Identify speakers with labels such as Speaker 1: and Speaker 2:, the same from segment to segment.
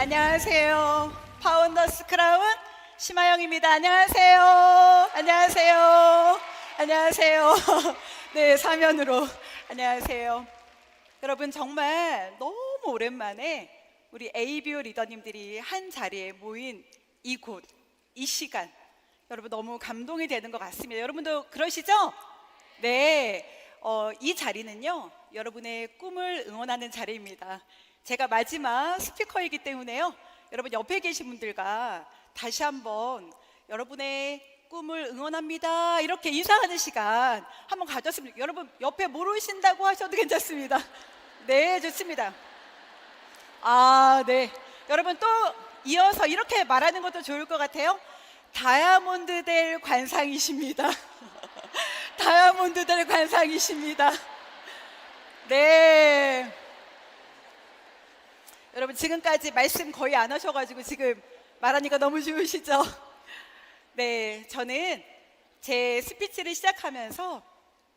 Speaker 1: 안녕하세요. 파운더스 크라운 심하영입니다. 안녕하세요. 안녕하세요. 안녕하세요. 네, 사면으로 안녕하세요. 여러분, 정말 너무 오랜만에 우리 ABO 리더님들이 한 자리에 모인 이곳, 이 시간, 여러분 너무 감동이 되는 것 같습니다. 여러분도 그러시죠? 네, 이 자리는요, 여러분의 꿈을 응원하는 자리입니다. 제가 마지막 스피커이기 때문에요, 여러분 옆에 계신 분들과 다시 한번 여러분의 꿈을 응원합니다 이렇게 인사하는 시간 한번 가졌습니다. 여러분 옆에 모르신다고 하셔도 괜찮습니다. 네, 좋습니다. 네, 여러분 또 이어서 이렇게 말하는 것도 좋을 것 같아요. 다이아몬드 될 관상이십니다. 다이아몬드 될 관상이십니다. 네, 여러분 지금까지 말씀 거의 안 하셔가지고 지금 말하니까 너무 좋으시죠? 네, 저는 제 스피치를 시작하면서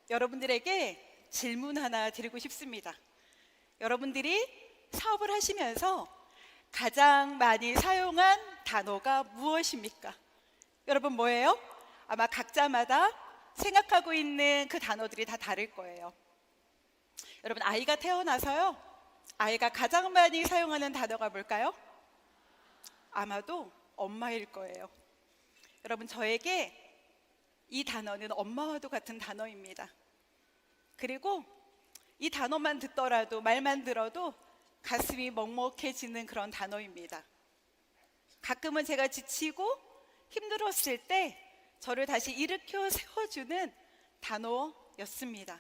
Speaker 1: 여러분들에게 질문 하나 드리고 싶습니다. 여러분들이 사업을 하시면서 가장 많이 사용한 단어가 무엇입니까? 여러분 뭐예요? 아마 각자마다 생각하고 있는 그 단어들이 다 다를 거예요. 여러분, 아이가 태어나서요, 아이가 가장 많이 사용하는 단어가 뭘까요? 아마도 엄마일 거예요. 여러분, 저에게 이 단어는 엄마와도 같은 단어입니다. 그리고 이 단어만 듣더라도, 말만 들어도 가슴이 먹먹해지는 그런 단어입니다. 가끔은 제가 지치고 힘들었을 때 저를 다시 일으켜 세워주는 단어였습니다.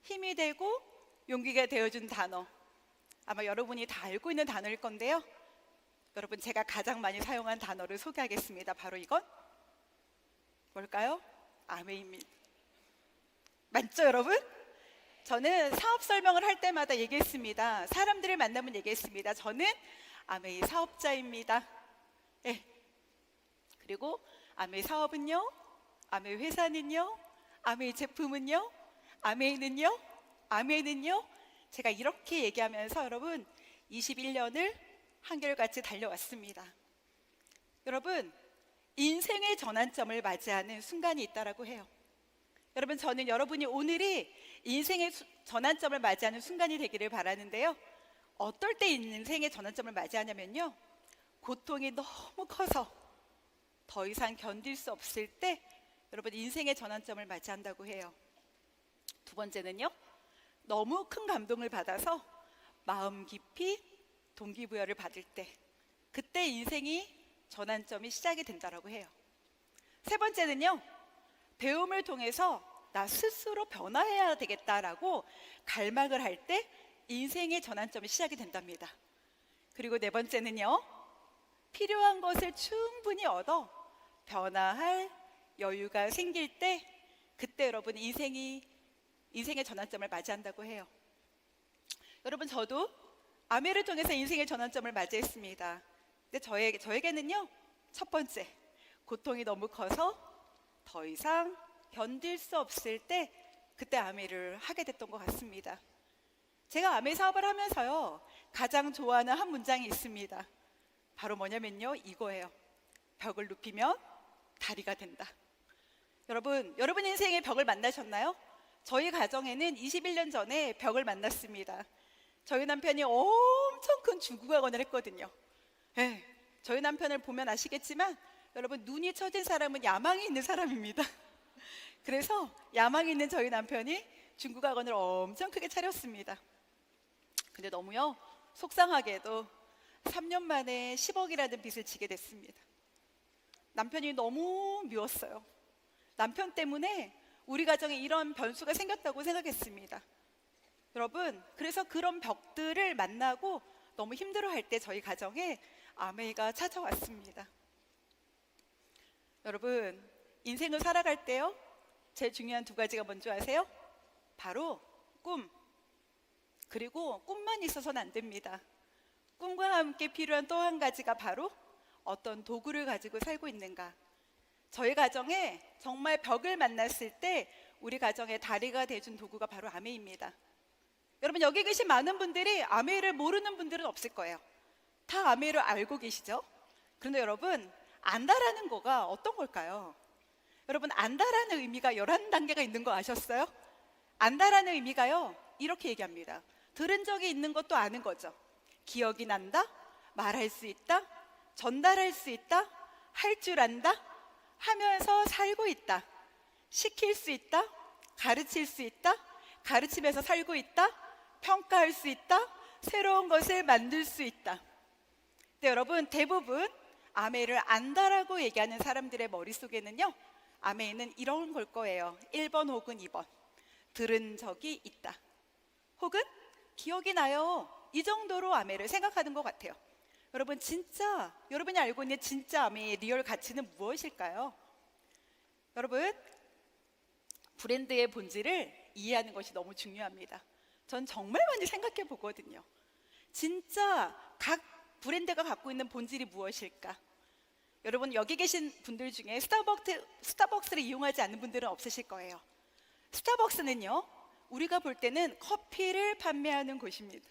Speaker 1: 힘이 되고 용기가 되어준 단어, 아마 여러분이 다 알고 있는 단어일 건데요, 여러분 제가 가장 많이 사용한 단어를 소개하겠습니다. 바로 이건 뭘까요? 아멘입니다. 맞죠, 여러분? 저는 사업 설명을 할 때마다 얘기했습니다. 사람들을 만나면 얘기했습니다. 저는 아메이 사업자입니다. 네. 그리고 아메이 사업은요, 아메이 회사는요, 아메이 제품은요, 아메이는요, 아메이는요, 제가 이렇게 얘기하면서 여러분 21년을 한결같이 달려왔습니다. 여러분, 인생의 전환점을 맞이하는 순간이 있다라고 해요. 여러분, 저는 여러분이 오늘이 인생의 전환점을 맞이하는 순간이 되기를 바라는데요, 어떨 때 인생의 전환점을 맞이하냐면요, 고통이 너무 커서 더 이상 견딜 수 없을 때 여러분 인생의 전환점을 맞이한다고 해요. 두 번째는요, 너무 큰 감동을 받아서 마음 깊이 동기부여를 받을 때, 그때 인생이 전환점이 시작이 된다라고 해요. 세 번째는요, 배움을 통해서 나 스스로 변화해야 되겠다라고 갈망을 할 때 인생의 전환점이 시작이 된답니다. 그리고 네 번째는요, 필요한 것을 충분히 얻어 변화할 여유가 생길 때, 그때 여러분 인생의 전환점을 맞이한다고 해요. 여러분, 저도 아메를 통해서 인생의 전환점을 맞이했습니다. 근데 저에게는요, 첫 번째, 고통이 너무 커서 더 이상 견딜 수 없을 때 그때 아메를 하게 됐던 것 같습니다. 제가 아메 사업을 하면서요, 가장 좋아하는 한 문장이 있습니다. 바로 뭐냐면요, 이거예요. 벽을 눕히면 다리가 된다. 여러분 인생의 벽을 만나셨나요? 저희 가정에는 21년 전에 벽을 만났습니다. 저희 남편이 엄청 큰 중국어학원을 했거든요. 네, 저희 남편을 보면 아시겠지만 여러분, 눈이 처진 사람은 야망이 있는 사람입니다. 그래서 야망이 있는 저희 남편이 중국어학원을 엄청 크게 차렸습니다. 근데 너무요, 속상하게도 3년 만에 10억이라는 빚을 지게 됐습니다. 남편이 너무 미웠어요. 남편 때문에 우리 가정에 이런 변수가 생겼다고 생각했습니다. 여러분, 그래서 그런 벽들을 만나고 너무 힘들어할 때 저희 가정에 아메이가 찾아왔습니다. 여러분, 인생을 살아갈 때요, 제일 중요한 두 가지가 뭔지 아세요? 바로 꿈, 그리고 꿈만 있어서는 안 됩니다. 꿈과 함께 필요한 또 한 가지가 바로 어떤 도구를 가지고 살고 있는가. 저희 가정에 정말 벽을 만났을 때 우리 가정의 다리가 돼준 도구가 바로 아메입니다. 여러분, 여기 계신 많은 분들이 아메를 모르는 분들은 없을 거예요. 다 아메이를 알고 계시죠? 그런데 여러분, 안다라는 거가 어떤 걸까요? 여러분, 안다라는 의미가 11단계가 있는 거 아셨어요? 안다라는 의미가요, 이렇게 얘기합니다. 들은 적이 있는 것도 아는 거죠. 기억이 난다, 말할 수 있다, 전달할 수 있다, 할 줄 안다, 하면서 살고 있다, 시킬 수 있다, 가르칠 수 있다, 가르치면서 살고 있다, 평가할 수 있다, 새로운 것을 만들 수 있다. 근데 여러분, 대부분 아메이를 안다라고 얘기하는 사람들의 머릿속에는요, 아메이는 이런 걸 거예요. 1번 혹은 2번. 들은 적이 있다. 혹은 기억이 나요. 이 정도로 아메이를 생각하는 것 같아요. 여러분, 진짜 여러분이 알고 있는 진짜 아메이의 리얼 가치는 무엇일까요? 여러분, 브랜드의 본질을 이해하는 것이 너무 중요합니다. 전 정말 많이 생각해 보거든요. 진짜 각 브랜드가 갖고 있는 본질이 무엇일까? 여러분, 여기 계신 분들 중에 스타벅스를 이용하지 않는 분들은 없으실 거예요. 스타벅스는요, 우리가 볼 때는 커피를 판매하는 곳입니다.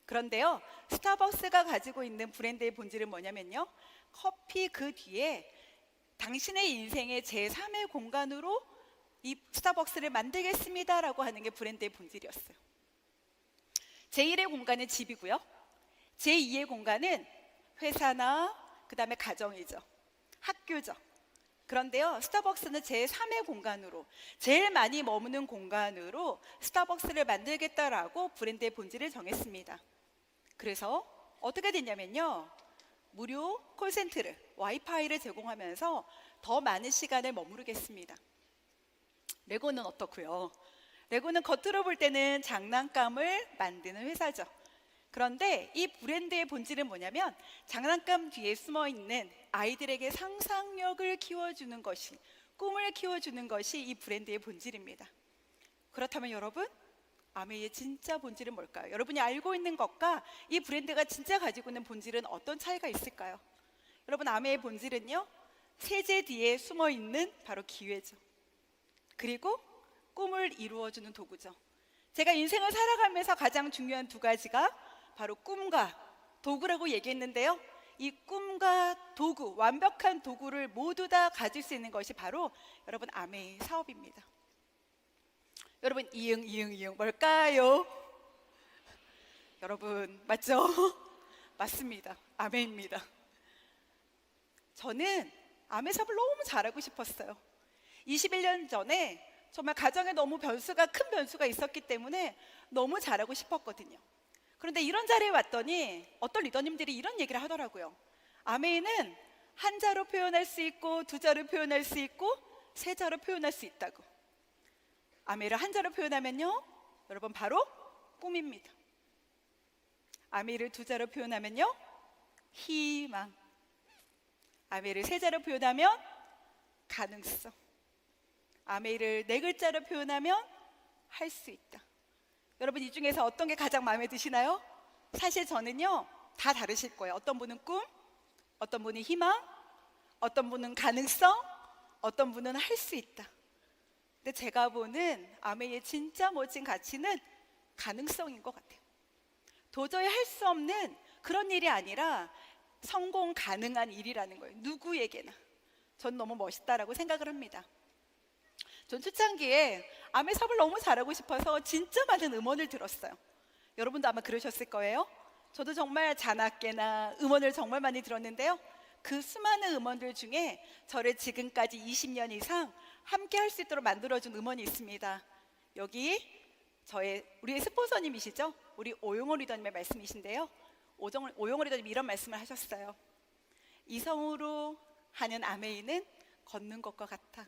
Speaker 1: 그런데요, 스타벅스가 가지고 있는 브랜드의 본질은 뭐냐면요, 커피 그 뒤에 당신의 인생의 제3의 공간으로 이 스타벅스를 만들겠습니다 라고 하는 게 브랜드의 본질이었어요. 제1의 공간은 집이고요, 제2의 공간은 회사나 그 다음에 가정이죠, 학교죠. 그런데요, 스타벅스는 제3의 공간으로, 제일 많이 머무는 공간으로 스타벅스를 만들겠다라고 브랜드의 본질을 정했습니다. 그래서 어떻게 됐냐면요, 무료 콜센터를, 와이파이를 제공하면서 더 많은 시간을 머무르겠습니다. 레고는 어떻고요? 레고는 겉으로 볼 때는 장난감을 만드는 회사죠. 그런데 이 브랜드의 본질은 뭐냐면, 장난감 뒤에 숨어있는 아이들에게 상상력을 키워주는 것이, 꿈을 키워주는 것이 이 브랜드의 본질입니다. 그렇다면 여러분, 아메이의 진짜 본질은 뭘까요? 여러분이 알고 있는 것과 이 브랜드가 진짜 가지고 있는 본질은 어떤 차이가 있을까요? 여러분, 아메이의 본질은요, 세제 뒤에 숨어있는 바로 기회죠. 그리고 꿈을 이루어주는 도구죠. 제가 인생을 살아가면서 가장 중요한 두 가지가 바로 꿈과 도구라고 얘기했는데요, 이 꿈과 도구, 완벽한 도구를 모두 다 가질 수 있는 것이 바로 여러분 아메이 사업입니다. 여러분, 이응 뭘까요? 여러분, 맞죠? 맞습니다. 아메입니다. 저는 아메 사업을 너무 잘하고 싶었어요. 21년 전에 정말 가정에 너무 큰 변수가 있었기 때문에 너무 잘하고 싶었거든요. 그런데 이런 자리에 왔더니 어떤 리더님들이 이런 얘기를 하더라고요. 아메이는 한 자로 표현할 수 있고, 두 자로 표현할 수 있고, 세 자로 표현할 수 있다고. 아메이를 한 자로 표현하면요, 여러분 바로 꿈입니다. 아메이를 두 자로 표현하면요, 희망. 아메이를 세 자로 표현하면 가능성. 아메이를 네 글자로 표현하면 할 수 있다. 여러분, 이 중에서 어떤 게 가장 마음에 드시나요? 사실 저는요, 다 다르실 거예요. 어떤 분은 꿈, 어떤 분은 희망, 어떤 분은 가능성, 어떤 분은 할 수 있다. 근데 제가 보는 아메이의 진짜 멋진 가치는 가능성인 것 같아요. 도저히 할 수 없는 그런 일이 아니라 성공 가능한 일이라는 거예요. 누구에게나. 전 너무 멋있다라고 생각을 합니다. 전 초창기에 아메이 사업을 너무 잘하고 싶어서 진짜 많은 음원을 들었어요. 여러분도 아마 그러셨을 거예요. 저도 정말 자나깨나 음원을 정말 많이 들었는데요, 그 수많은 음원들 중에 저를 지금까지 20년 이상 함께 할 수 있도록 만들어준 음원이 있습니다. 여기 우리의 스폰서님이시죠? 우리 오용호 리더님의 말씀이신데요, 오용호 리더님이 이런 말씀을 하셨어요. 이성으로 하는 아메이는 걷는 것과 같아.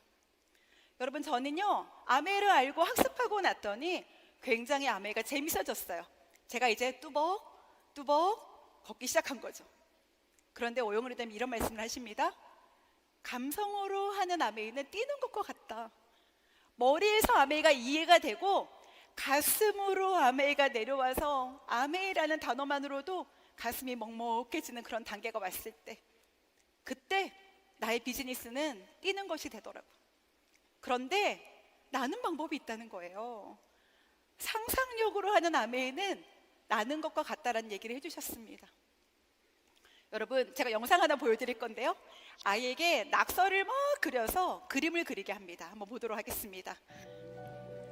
Speaker 1: 여러분, 저는요, 아메이를 알고 학습하고 났더니 굉장히 아메이가 재밌어졌어요. 제가 이제 뚜벅 걷기 시작한 거죠. 그런데 오용호 리더님이 이런 말씀을 하십니다. 감성으로 하는 아메이는 뛰는 것과 같다. 머리에서 아메이가 이해가 되고 가슴으로 아메이가 내려와서 아메이라는 단어만으로도 가슴이 먹먹해지는 그런 단계가 왔을 때, 그때 나의 비즈니스는 뛰는 것이 되더라고요. 그런데 나는 방법이 있다는 거예요. 상상력으로 하는 아메이는 나는 것과 같다라는 얘기를 해주셨습니다. 여러분, 제가 영상 하나 보여드릴 건데요. 아이에게 낙서를 막 그려서 그림을 그리게 합니다. 한번 보도록 하겠습니다.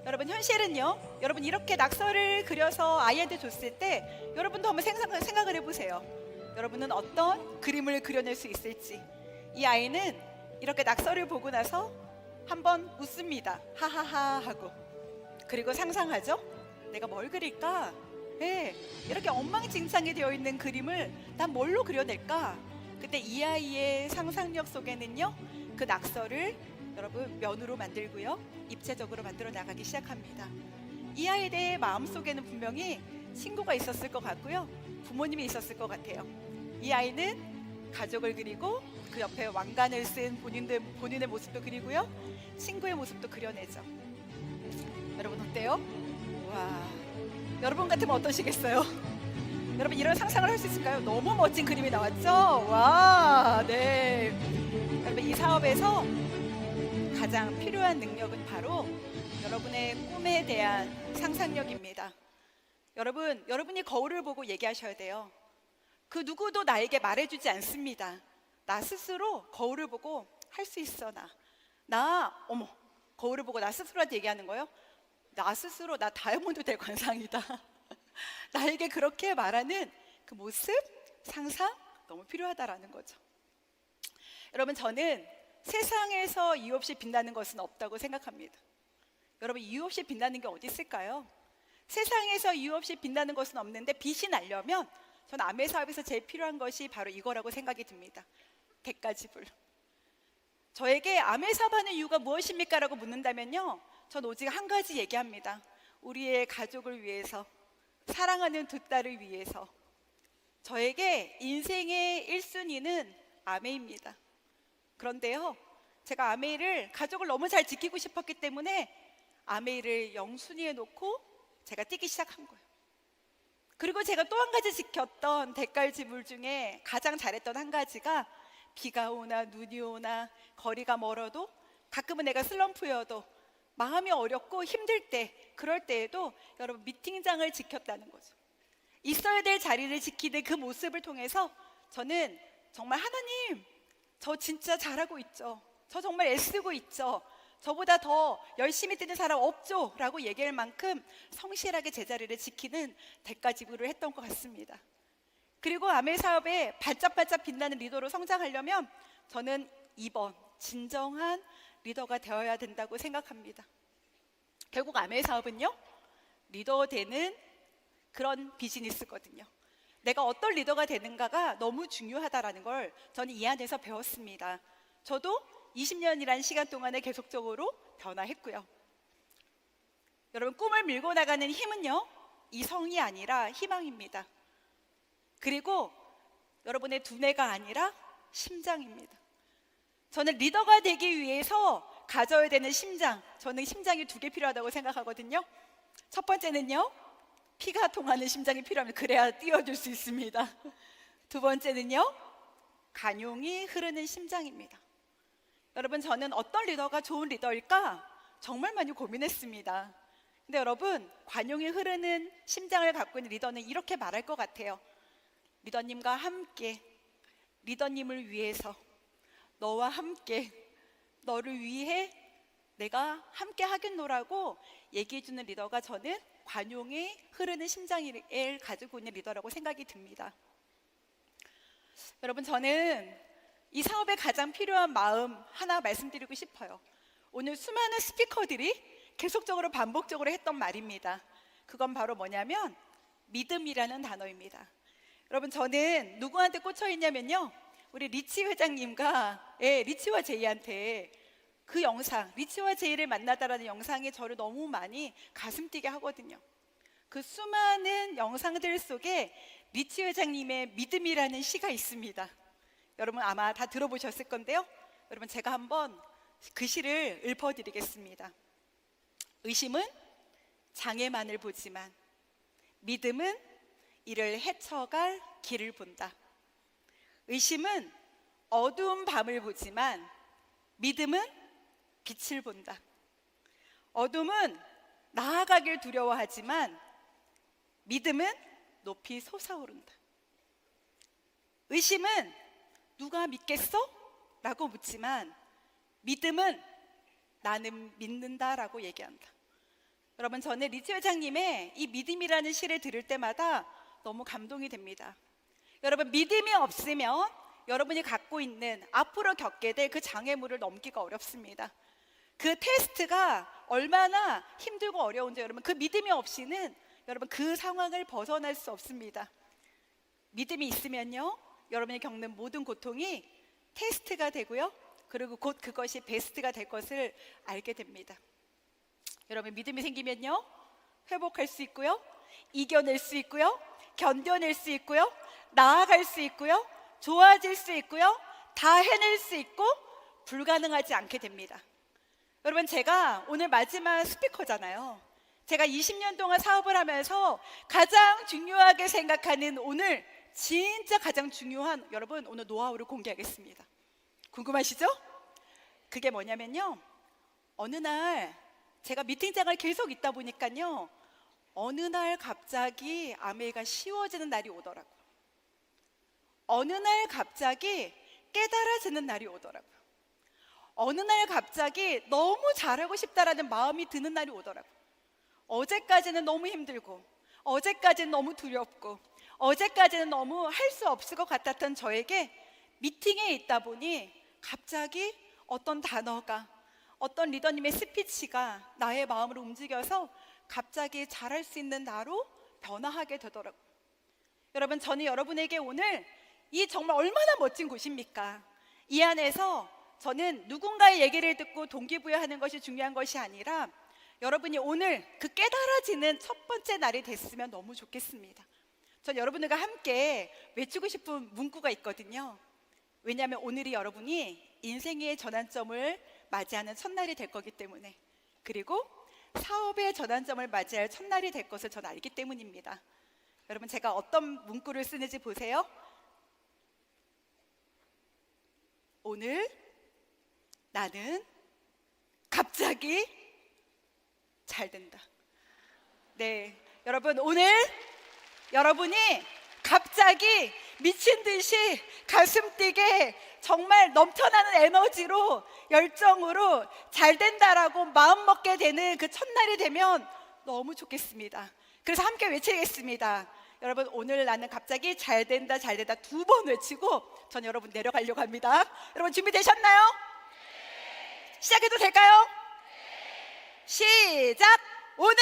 Speaker 1: 여러분, 현실은요, 여러분 이렇게 낙서를 그려서 아이한테 줬을 때 여러분도 한번 생각을 해보세요. 여러분은 어떤 그림을 그려낼 수 있을지. 이 아이는 이렇게 낙서를 보고 나서 한번 웃습니다. 하하하 하고. 그리고 상상하죠. 내가 뭘 그릴까? 네, 이렇게 엉망진창이 되어 있는 그림을 난 뭘로 그려낼까? 그때 이 아이의 상상력 속에는요, 그 낙서를 여러분 면으로 만들고요, 입체적으로 만들어 나가기 시작합니다. 이 아이의 마음속에는 분명히 친구가 있었을 것 같고요, 부모님이 있었을 것 같아요. 이 아이는 가족을 그리고 그 옆에 왕관을 쓴 본인의 모습도 그리고요, 친구의 모습도 그려내죠. 여러분 어때요? 와, 여러분 같으면 어떠시겠어요? 여러분 이런 상상을 할 수 있을까요? 너무 멋진 그림이 나왔죠? 와, 네. 여러분 이 사업에서 가장 필요한 능력은 바로 여러분의 꿈에 대한 상상력입니다. 여러분, 여러분이 거울을 보고 얘기하셔야 돼요. 그 누구도 나에게 말해주지 않습니다. 나 스스로 거울을 보고 할 수 있어. 어머, 거울을 보고 나 스스로한테 얘기하는 거예요? 나 스스로 나 다이아몬드 될 관상이다. 나에게 그렇게 말하는 그 모습, 상상 너무 필요하다라는 거죠. 여러분, 저는 세상에서 이유 없이 빛나는 것은 없다고 생각합니다. 여러분, 이유 없이 빛나는 게 어디 있을까요? 세상에서 이유 없이 빛나는 것은 없는데, 빛이 나려면 전 아메 사업에서 제일 필요한 것이 바로 이거라고 생각이 듭니다. 객가지불. 저에게 아메 사업하는 이유가 무엇입니까? 라고 묻는다면요, 전 오직 한 가지 얘기합니다. 우리의 가족을 위해서, 사랑하는 두 딸을 위해서. 저에게 인생의 1순위는 아메입니다. 그런데요, 제가 아메이를 가족을 너무 잘 지키고 싶었기 때문에 아메이를 0순위에 놓고 제가 뛰기 시작한 거예요. 그리고 제가 또 한 가지 지켰던 대깔지불 중에 가장 잘했던 한 가지가, 비가 오나 눈이 오나 거리가 멀어도, 가끔은 내가 슬럼프여도, 마음이 어렵고 힘들 때, 그럴 때에도 여러분 미팅장을 지켰다는 거죠. 있어야 될 자리를 지키는 그 모습을 통해서 저는 정말, 하나님, 저 진짜 잘하고 있죠. 저 정말 애쓰고 있죠. 저보다 더 열심히 뛰는 사람 없죠? 라고 얘기할 만큼 성실하게 제자리를 지키는 대가지불을 했던 것 같습니다. 그리고 아메 사업에 반짝반짝 빛나는 리더로 성장하려면 저는 2번, 진정한 리더가 되어야 된다고 생각합니다. 결국 아메 사업은요, 리더 되는 그런 비즈니스거든요. 내가 어떤 리더가 되는가가 너무 중요하다는 걸 저는 이 안에서 배웠습니다. 저도 20년이라는 시간 동안에 계속적으로 변화했고요. 여러분, 꿈을 밀고 나가는 힘은요, 이성이 아니라 희망입니다. 그리고 여러분의 두뇌가 아니라 심장입니다. 저는 리더가 되기 위해서 가져야 되는 심장, 저는 심장이 2개 필요하다고 생각하거든요. 첫 번째는요, 피가 통하는 심장이 필요합니다. 그래야 뛰어줄 수 있습니다. 두 번째는요, 관용이 흐르는 심장입니다. 여러분, 저는 어떤 리더가 좋은 리더일까 정말 많이 고민했습니다. 근데 여러분, 관용이 흐르는 심장을 갖고 있는 리더는 이렇게 말할 것 같아요. 리더님과 함께, 리더님을 위해서, 너와 함께, 너를 위해 내가 함께 하겠노라고 얘기해주는 리더가 저는 관용이 흐르는 심장을 가지고 있는 리더라고 생각이 듭니다. 여러분, 저는 이 사업에 가장 필요한 마음 하나 말씀드리고 싶어요. 오늘 수많은 스피커들이 계속적으로 반복적으로 했던 말입니다. 그건 바로 뭐냐면 믿음이라는 단어입니다. 여러분, 저는 누구한테 꽂혀 있냐면요, 우리 리치 회장님과 리치와 제이한테 그 영상, 리치와 제이를 만나다라는 영상이 저를 너무 많이 가슴 뛰게 하거든요. 그 수많은 영상들 속에 리치 회장님의 믿음이라는 시가 있습니다. 여러분 아마 다 들어보셨을 건데요, 여러분 제가 한번 그 시를 읊어드리겠습니다. 의심은 장애만을 보지만 믿음은 이를 헤쳐갈 길을 본다. 의심은 어두운 밤을 보지만 믿음은 빛을 본다. 어둠은 나아가길 두려워하지만 믿음은 높이 솟아오른다. 의심은 누가 믿겠어? 라고 묻지만 믿음은 나는 믿는다라고 얘기한다. 여러분, 저는 리츠 회장님의 이 믿음이라는 시를 들을 때마다 너무 감동이 됩니다. 여러분, 믿음이 없으면 여러분이 갖고 있는 앞으로 겪게 될 그 장애물을 넘기가 어렵습니다. 그 테스트가 얼마나 힘들고 어려운지 여러분, 그 믿음이 없이는 여러분 그 상황을 벗어날 수 없습니다. 믿음이 있으면요, 여러분이 겪는 모든 고통이 테스트가 되고요, 그리고 곧 그것이 베스트가 될 것을 알게 됩니다. 여러분, 믿음이 생기면요, 회복할 수 있고요, 이겨낼 수 있고요, 견뎌낼 수 있고요, 나아갈 수 있고요, 좋아질 수 있고요, 다 해낼 수 있고 불가능하지 않게 됩니다. 여러분, 제가 오늘 마지막 스피커잖아요. 제가 20년 동안 사업을 하면서 가장 중요하게 생각하는 오늘 진짜 가장 중요한 여러분 오늘 노하우를 공개하겠습니다. 궁금하시죠? 그게 뭐냐면요, 어느 날 제가 미팅장을 계속 있다 보니까요, 어느 날 갑자기 아메이가 쉬워지는 날이 오더라고요. 어느 날 갑자기 깨달아지는 날이 오더라고요. 어느 날 갑자기 너무 잘하고 싶다라는 마음이 드는 날이 오더라고요. 어제까지는 너무 힘들고, 어제까지는 너무 두렵고, 어제까지는 너무 할 수 없을 것 같았던 저에게 미팅에 있다 보니 갑자기 어떤 단어가, 어떤 리더님의 스피치가 나의 마음을 움직여서 갑자기 잘할 수 있는 나로 변화하게 되더라고요. 여러분, 저는 여러분에게 오늘 이 정말 얼마나 멋진 곳입니까? 이 안에서 저는 누군가의 얘기를 듣고 동기부여하는 것이 중요한 것이 아니라 여러분이 오늘 그 깨달아지는 첫 번째 날이 됐으면 너무 좋겠습니다. 전 여러분들과 함께 외치고 싶은 문구가 있거든요. 왜냐하면 오늘이 여러분이 인생의 전환점을 맞이하는 첫날이 될 거기 때문에, 그리고 사업의 전환점을 맞이할 첫날이 될 것을 저는 알기 때문입니다. 여러분, 제가 어떤 문구를 쓰는지 보세요. 오늘 나는 갑자기 잘 된다. 네, 여러분, 오늘 여러분이 갑자기 미친 듯이 가슴 뛰게 정말 넘쳐나는 에너지로, 열정으로 잘 된다라고 마음 먹게 되는 그 첫날이 되면 너무 좋겠습니다. 그래서 함께 외치겠습니다. 여러분, 오늘 나는 갑자기 잘 된다, 잘 된다 두 번 외치고 전 여러분 내려가려고 합니다. 여러분, 준비되셨나요? 시작해도 될까요? 시작! 오늘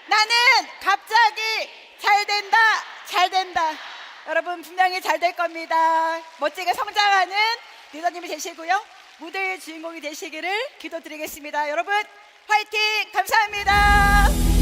Speaker 1: 나는 갑자기 잘 된다, 잘 된다. 여러분, 분명히 잘 될 겁니다. 멋지게 성장하는 리더님이 되시고요, 무대의 주인공이 되시기를 기도드리겠습니다. 여러분, 화이팅! 감사합니다.